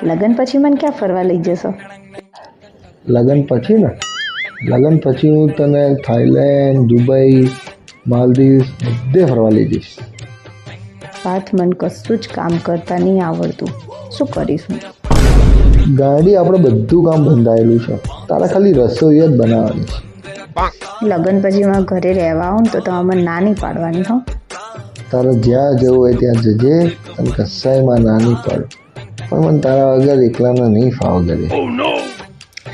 લગ્ન પછી મને ક્યાં ફરવા લઈ જશો? લગ્ન પછી ને લગ્ન પછી હું તને થાઈલેન્ડ, દુબઈ, માલદીવ્સ બધે ફરવા લઈ જઈશ. પાર્થ, મને કશું જ કામ કરતા નહીં આવડતું. શું કરીશું? ગાડી આપણે બધું કામ બંધાયેલું છે, તારા ખાલી રસોઈ જ બનાવવાની છે. લગ્ન પછી મારા ઘરે રહેવા આવું ને તો તમે મને ના નહીં પાડવાની હો. તારે જ્યાં જવું હોય ત્યાં જજે, અને કસાયમાં ના નહીં પાડો, પણ મને તારા વગર એકલાને નહીં ફાવ ઘરે.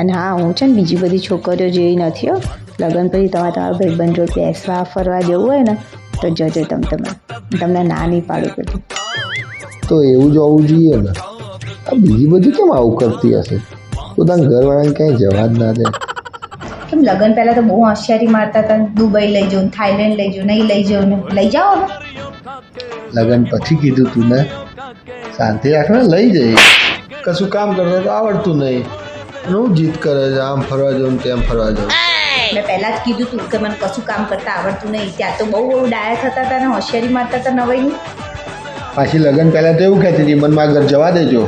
અને હા, હું છે ને બીજી બધી છોકરીઓ જેવી નથી હો. લગ્ન પછી તમારા ભાઈબંધ જોડે બેસવા ફરવા જવું હોય ને તો જજો તમને ના નહીં પાડું બધું. તો એવું જ હોવું જોઈએ ને. આ બીજી બધી કેમ આવું કરતી હશે? પોતાના ઘરવાળાને ક્યાંય જવા જ ના દે. કેમ લગ્ન પહેલાં તો બહુ હોશિયારી મારતા હતા, દુબઈ લઈ જાઉં, થાઈલેન્ડ લઈ જાઉં, નહીં લઈ જાઉં ને લઈ જાઓ હવે. લગ્ન પછી કીધું તું ને, શાંતિ રાખને લઈ જઈએ. કશું કામ કરતા તો આવડતું નહીં, હું જીત કરે છે, આમ ફરવા જાઉં તેમ ફરવા જાઉં. મેં પહેલાં જ કીધું તું કે મને કશું કામ કરતા આવડતું નહીં. ત્યાં તો બહુ ડાયા થતા હતા ને હોશિયારી મારતા હતા નવાઈની. પાછી લગ્ન પહેલાં તો એવું કહેતી હતી, મને મારા ઘર જવા દેજો,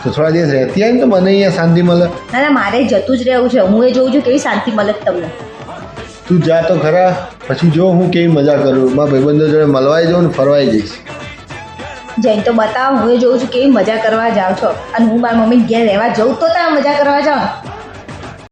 તો થોડા દિવસ રહેતી આવી ને તો મને અહીંયા શાંતિ મળે. ના મારે જતું જ રહેવું છે. હું એ જોઉં છું કેવી શાંતિ મળે તમને. તું જા તો ખરા, પછી જો હું કેવી મજા કરું. મારા ભાઈબંધો જોડે મળવાઈ જાઉં ને ફરવાઈ જઈશ. જઈને તો બતાવો. હું એ જોઉં છું કેવી મજા કરવા જાઓ છો. અને હું મારી મમ્મી ઘેર રહેવા જઉં તો ત્યાં મજા કરવા જાઉં.